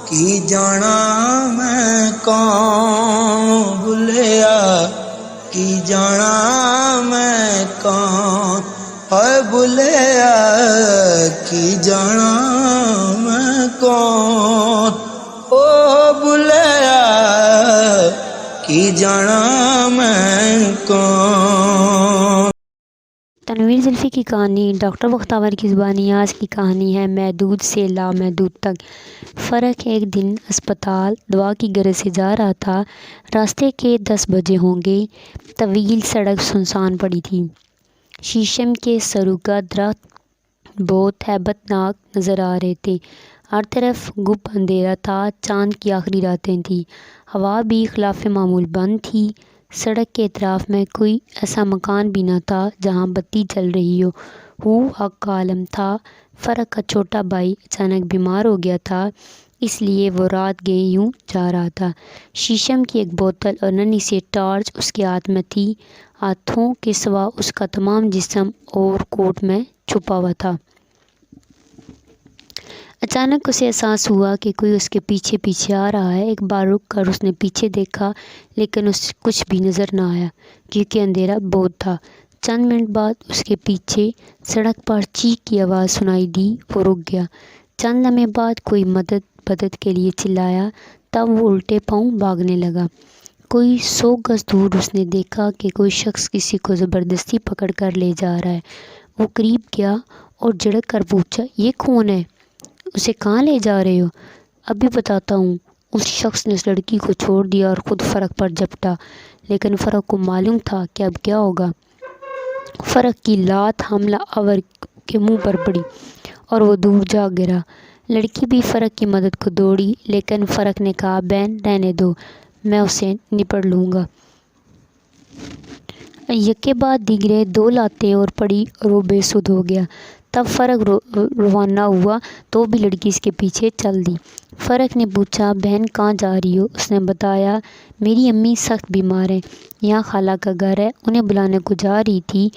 کی جانا میں کون بھولیا کی جانا میں کون ہے بھولیا کی جانا میں کون او بھولیا کی جانا میں کون۔ تنویر زلفی کی کہانی ڈاکٹر بختیار کی زبانی آج کی کہانی ہے محدود سے لامحدود تک۔ فرق ایک دن اسپتال دوا کی غرض سے جا رہا تھا۔ راستے کے 10 بجے ہوں گے۔ طویل سڑک سنسان پڑی تھی۔ شیشم کے سرو کا درخت بہت ہیبت ناک نظر آ رہے تھے۔ ہر طرف گپ اندھیرا تھا۔ چاند کی آخری راتیں تھیں۔ ہوا بھی خلاف معمول بند تھی۔ سڑک کے اطراف میں کوئی ایسا مکان بھی نہ تھا جہاں بتی جل رہی ہو۔ حق کا عالم تھا۔ فرق کا چھوٹا بھائی اچانک بیمار ہو گیا تھا، اس لیے وہ رات گئے یوں جا رہا تھا۔ شیشم کی ایک بوتل اور ننھی سی ٹارچ اس کے ہاتھ میں تھی۔ ہاتھوں کے سوا اس کا تمام جسم اور کوٹ میں چھپا ہوا تھا۔ اچانک اسے احساس ہوا کہ کوئی اس کے پیچھے پیچھے آ رہا ہے۔ ایک بار رک کر اس نے پیچھے دیکھا، لیکن اسے کچھ بھی نظر نہ آیا کیونکہ اندھیرا بہت تھا۔ چند منٹ بعد اس کے پیچھے سڑک پر چیخ کی آواز سنائی دی۔ وہ رک گیا۔ چند لمحے بعد کوئی مدد کے لیے چلایا، تب وہ الٹے پاؤں بھاگنے لگا۔ کوئی 100 گز دور اس نے دیکھا کہ کوئی شخص کسی کو زبردستی پکڑ کر لے جا رہا ہے۔ وہ قریب گیا اور جھڑک کر پوچھا، یہ کون ہے؟ اسے کہاں لے جا رہے ہو؟ ابھی بتاتا ہوں۔ اس شخص نے اس لڑکی کو چھوڑ دیا اور خود فرق پر جھپٹا، لیکن فرق کو معلوم تھا کہ اب کیا ہوگا۔ فرق کی لات حملہ آور کے منہ پر پڑی اور وہ دور جا گرا۔ لڑکی بھی فرق کی مدد کو دوڑی، لیکن فرق نے کہا، بہن رہنے دو، میں اسے نپٹ لوں گا۔ یکے بعد دیگرے 2 لاتیں اور پڑی اور وہ بے سدھ ہو گیا۔ تب فرق روانہ ہوا تو بھی لڑکی اس کے پیچھے چل دی۔ فرق نے پوچھا، بہن کہاں جا رہی ہو؟ اس نے بتایا، میری امی سخت بیمار ہیں، یہاں خالہ کا گھر ہے، انہیں بلانے کو جا رہی تھی۔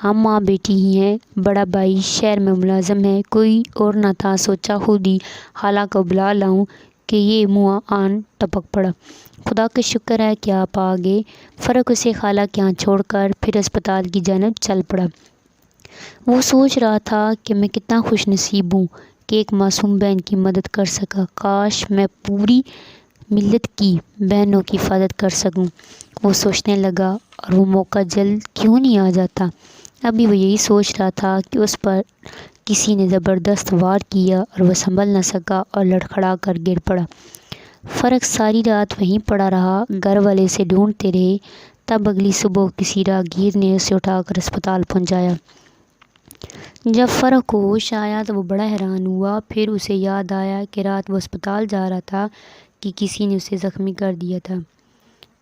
ہم ماں بیٹی ہی ہیں۔ بڑا بھائی شہر میں ملازم ہے، کوئی اور نہ تھا، سوچا خود ہی خالہ کو بلا لاؤں کہ یہ منہ آن ٹپک پڑا۔ خدا کا شکر ہے کہ آپ آ گئے۔ فرق اسے خالہ کے یہاں چھوڑ کر پھر اسپتال کی جانب چل پڑا۔ وہ سوچ رہا تھا کہ میں کتنا خوش نصیب ہوں کہ ایک معصوم بہن کی مدد کر سکا۔ کاش میں پوری ملت کی بہنوں کی حفاظت کر سکوں۔ وہ سوچنے لگا، اور وہ موقع جلد کیوں نہیں آ جاتا۔ ابھی وہ یہی سوچ رہا تھا کہ اس پر کسی نے زبردست وار کیا اور وہ سنبھل نہ سکا اور لڑکھڑا کر گر پڑا۔ فرق ساری رات وہیں پڑا رہا، گھر والے اسے ڈھونڈتے رہے۔ تب اگلی صبح کسی راہگیر نے اسے اٹھا کر اسپتال پہنچایا۔ جب فرق کو ہوش آیا تو وہ بڑا حیران ہوا۔ پھر اسے یاد آیا کہ رات وہ اسپتال جا رہا تھا کہ کسی نے اسے زخمی کر دیا تھا۔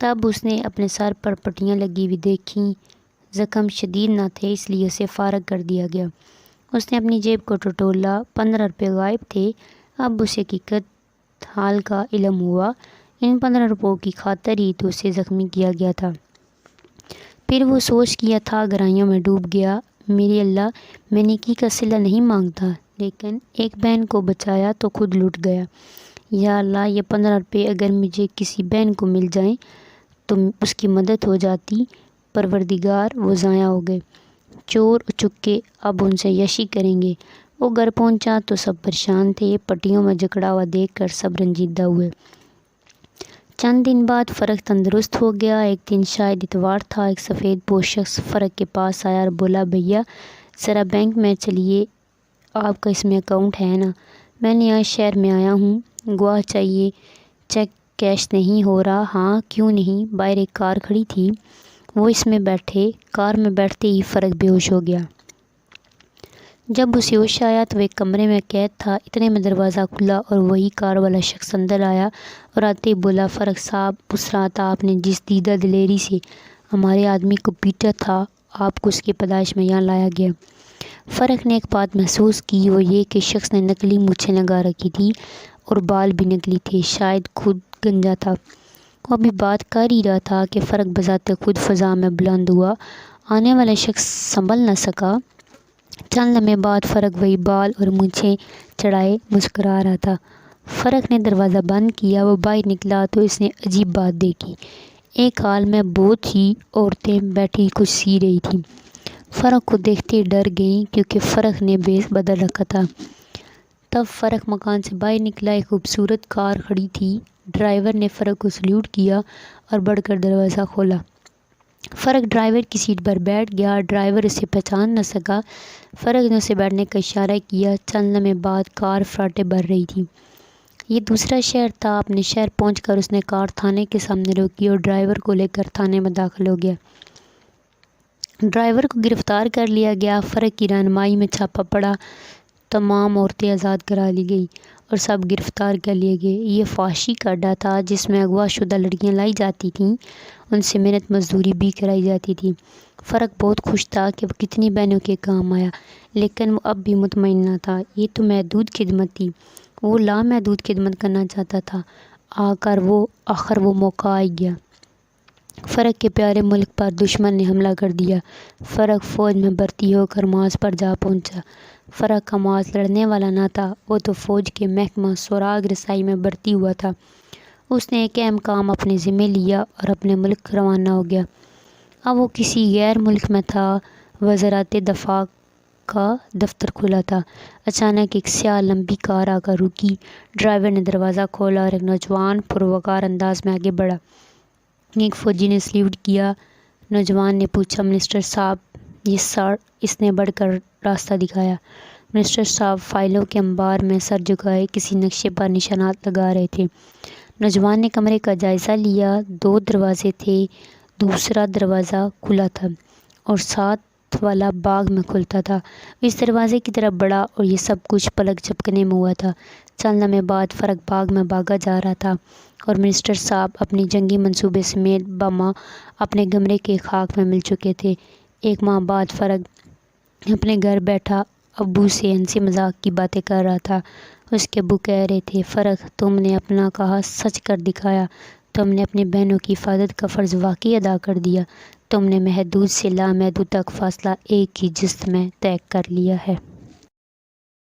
تب اس نے اپنے سر پر پٹیاں لگی ہوئی دیکھیں۔ زخم شدید نہ تھے، اس لیے اسے فارغ کر دیا گیا۔ اس نے اپنی جیب کو ٹٹولا، 15 روپے غائب تھے۔ اب اسے حقیقت حال کا علم ہوا۔ ان 15 روپوں کی خاطر ہی تو اسے زخمی کیا گیا تھا۔ پھر وہ سوچ کیا تھا، گہرائیوں میں ڈوب گیا۔ میرے اللہ، میں نیکی کا صلہ نہیں مانگتا، لیکن ایک بہن کو بچایا تو خود لٹ گیا۔ یا اللہ، یہ 15 روپے اگر مجھے کسی بہن کو مل جائیں تو اس کی مدد ہو جاتی۔ پروردگار، وہ ضائع ہو گئے۔ چور اچکے اب ان سے یشی کریں گے۔ وہ گھر پہنچا تو سب پریشان تھے۔ پٹیوں میں جکڑا ہوا دیکھ کر سب رنجیدہ ہوئے۔ چند دن بعد فرق تندرست ہو گیا۔ ایک دن شاید اتوار تھا۔ ایک سفید پوش شخص فرق کے پاس آیا اور بولا، بھیا ذرا بینک میں چلیے، آپ کا اس میں اکاؤنٹ ہے نا؟ میں نیا شہر میں آیا ہوں، گواہ چاہیے، چیک کیش نہیں ہو رہا۔ ہاں کیوں نہیں، باہر ایک کار کھڑی تھی، وہ اس میں بیٹھے۔ کار میں بیٹھتے ہی فرق بے ہوش ہو گیا۔ جب اسے ہوش آیا تو وہ ایک کمرے میں قید تھا۔ اتنے میں دروازہ کھلا اور وہی کار والا شخص اندر آیا اور آتے ہی بولا، فرق صاحب، اس رات آپ نے جس دیدہ دلیری سے ہمارے آدمی کو پیٹا تھا، آپ کو اس کی پیدائش میں یہاں لایا گیا۔ فرق نے ایک بات محسوس کی، وہ یہ کہ شخص نے نکلی مونچھیں لگا رکھی تھی اور بال بھی نکلی تھے، شاید خود گنجا تھا۔ وہ ابھی بات کر ہی رہا تھا کہ فرق بذات خود فضا میں بلند ہوا۔ آنے والا شخص سنبھل نہ سکا۔ چند لمحے بعد فرق وہی بال اور مونچھیں چڑھائے مسکرا رہا تھا۔ فرق نے دروازہ بند کیا۔ وہ باہر نکلا تو اس نے عجیب بات دیکھی۔ ایک ہال میں بہت سی عورتیں بیٹھی کچھ سی رہی تھیں۔ فرق کو دیکھتے ڈر گئیں کیونکہ فرق نے بیس بدل رکھا تھا۔ تب فرق مکان سے باہر نکلا۔ ایک خوبصورت کار کھڑی تھی۔ ڈرائیور نے فرق کو سلیوٹ کیا اور بڑھ کر دروازہ کھولا۔ فرق ڈرائیور کی سیٹ پر بیٹھ گیا۔ ڈرائیور اسے پہچان نہ سکا۔ فرق نے اسے بیٹھنے کا اشارہ کیا۔ چند لمحے بعد کار فراٹے بھر رہی تھی۔ یہ دوسرا شہر تھا۔ اپنے شہر پہنچ کر اس نے کار تھانے کے سامنے روکی اور ڈرائیور کو لے کر تھانے میں داخل ہو گیا۔ ڈرائیور کو گرفتار کر لیا گیا۔ فرق کی رہنمائی میں چھاپا پڑا۔ تمام عورتیں آزاد کرا لی گئیں اور سب گرفتار کر لیے گئے۔ یہ فحاشی کا اڈہ تھا جس میں اغوا شدہ لڑکیاں لائی جاتی تھیں۔ ان سے محنت مزدوری بھی کرائی جاتی تھی۔ فرق بہت خوش تھا کہ وہ کتنی بہنوں کے کام آیا، لیکن وہ اب بھی مطمئن نہ تھا۔ یہ تو محدود خدمت تھی۔ وہ لامحدود خدمت کرنا چاہتا تھا۔ آخر وہ موقع آ گیا۔ فرق کے پیارے ملک پر دشمن نے حملہ کر دیا۔ فرق فوج میں بھرتی ہو کر معاذ پر جا پہنچا۔ فرق کا معاذ لڑنے والا نہ تھا، وہ تو فوج کے محکمہ سراغ رسائی میں بھرتی ہوا تھا۔ اس نے ایک اہم کام اپنے ذمے لیا اور اپنے ملک روانہ ہو گیا۔ اب وہ کسی غیر ملک میں تھا۔ وزارت دفاع کا دفتر کھلا تھا۔ اچانک ایک سیاہ لمبی کار آ کر رکی۔ ڈرائیور نے دروازہ کھولا اور ایک نوجوان پروقار انداز میں آگے بڑھا۔ ایک فوجی نے سلیوٹ کیا۔ نوجوان نے پوچھا، منسٹر صاحب؟ یس سر، اس نے بڑھ کر راستہ دکھایا۔ منسٹر صاحب فائلوں کے انبار میں سر جھکائے کسی نقشے پر نشانات لگا رہے تھے۔ نوجوان نے کمرے کا جائزہ لیا۔ 2 دروازے تھے۔ دوسرا دروازہ کھلا تھا اور ساتھ والا باغ میں کھلتا تھا۔ اس دروازے کی طرف بڑھا اور یہ سب کچھ پلک جھپکنے میں ہوا تھا۔ چند لمحے بعد فرق باغ میں بھاگا جا رہا تھا اور منسٹر صاحب اپنی جنگی منصوبے سمیت باماں اپنے کمرے کے خاک میں مل چکے تھے۔ 1 ماہ بعد فرق اپنے گھر بیٹھا ابو سے ہنسی مذاق کی باتیں کر رہا تھا۔ اس کے ابو کہہ رہے تھے، فرق، تم نے اپنا کہا سچ کر دکھایا۔ تم نے اپنی بہنوں کی حفاظت کا فرض واقعی ادا کر دیا۔ تم نے محدود سے لامحدود تک فاصلہ ایک ہی جست میں طے کر لیا ہے۔